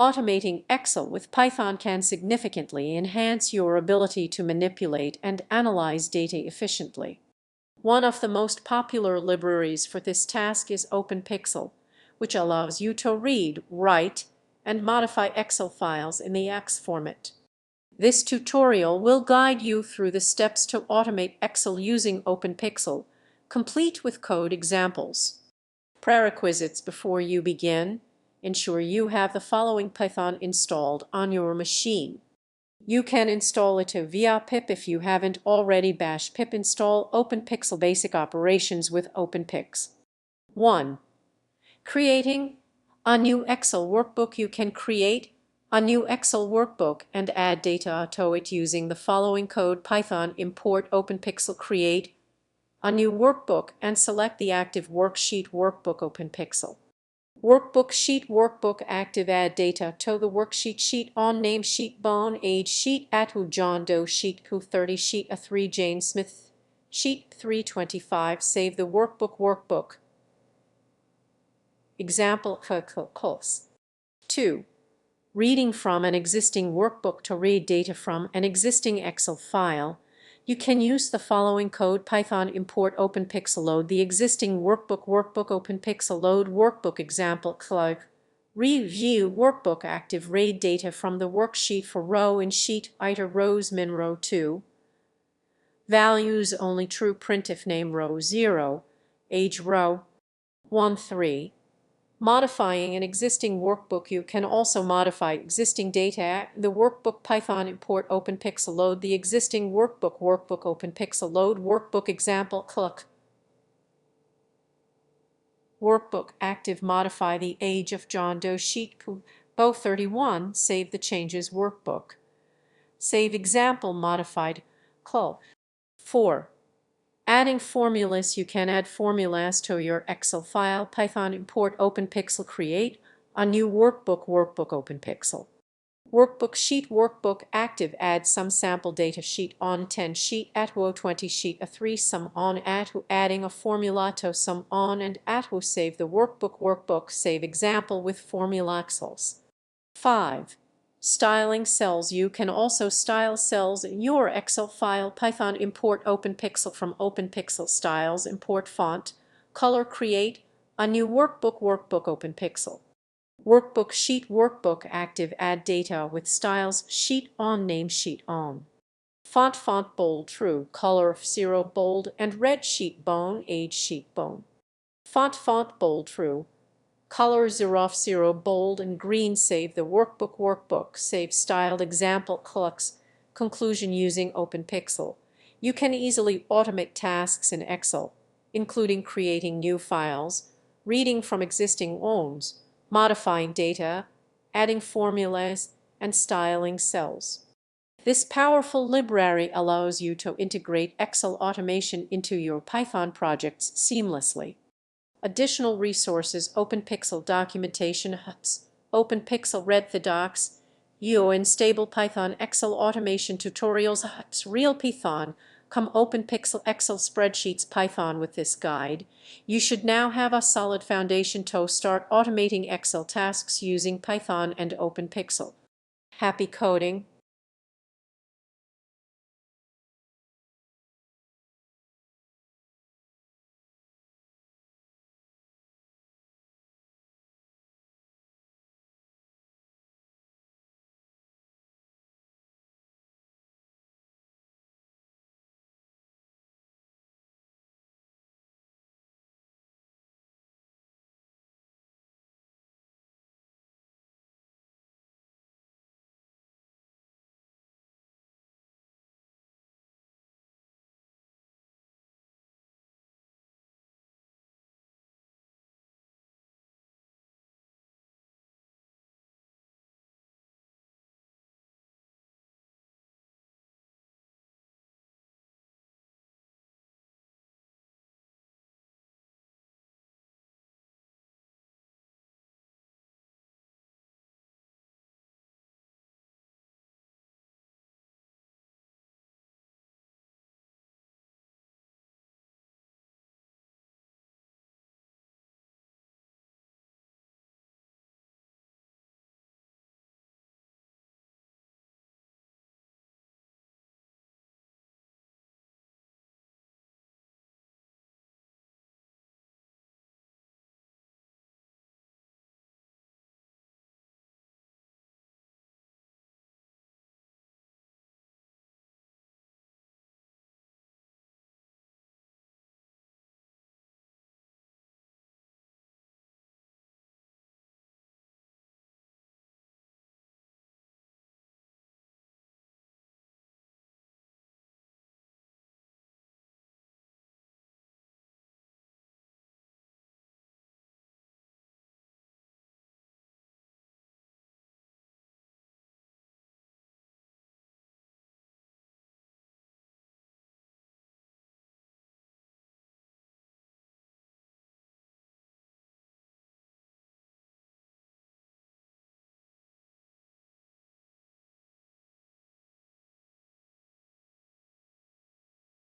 Automating Excel with Python can significantly enhance your ability to manipulate and analyze data efficiently. One of the most popular libraries for this task is openpyxl, which allows you to read, write, and modify Excel files in the X format. This tutorial will guide you through the steps to automate Excel using openpyxl, complete with code examples. Prerequisites before you begin: ensure you have the following Python installed on your machine. You can install it via pip if you haven't already. Bash pip install openpyxl basic operations with openpyxl. 1. Creating a new Excel workbook. You can create a new Excel workbook and add data to it using the following code: Python import openpyxl, create a new workbook, and select the active worksheet workbook openpyxl. Workbook sheet workbook active, add data to the worksheet: sheet on, name sheet, bone, age sheet, atu John Doe, sheet ku 30, sheet a 3 Jane Smith, sheet 325. Save the workbook. Example calls. 2. Reading from an existing workbook. To read data from an existing Excel file, you can use the following code: Python import openpyxl, load the existing workbook openpyxl, load workbook. Example click. Review workbook active, read data from the worksheet for row in sheet, iter rows, min row 2, values only true, printf name row 0, age row 1 3. Modifying an existing workbook. You can also modify existing data. The workbook: Python import openpyxl, load the existing workbook openpyxl, load workbook. Example click. Workbook active, modify the age of John Doe, sheet Bo 31. Save the changes workbook. Save example modified call. 4. Adding formulas. You can add formulas to your Excel file. Python import openpyxl, create a new workbook openpyxl. Workbook sheet workbook active, add some sample data: sheet on 10, sheet atu 20, sheet a 3, sum on atu, adding a formula to sum on and atu. Save the workbook. Save example with formula xls. 5. Styling cells. You can also style cells in your Excel file. Python import openpyxl from openpyxl styles, import font, color, create a new workbook openpyxl. Workbook sheet workbook active, add data with styles: sheet on, name sheet on, font bold true, color 0 bold and red, sheet bone, age sheet bone, font bold true, color 0 bold and green. Save the workbook. Save styled example clicks. Conclusion: using openpyxl, you can easily automate tasks in Excel, including creating new files, reading from existing ones, modifying data, adding formulas, and styling cells. This powerful library allows you to integrate Excel automation into your Python projects seamlessly. Additional resources: openpyxl documentation hubs, openpyxl read the docs, and stable Python Excel automation tutorials hubs, real Python, come openpyxl Excel spreadsheets Python. With this guide, you should now have a solid foundation to start automating Excel tasks using Python and openpyxl. Happy coding!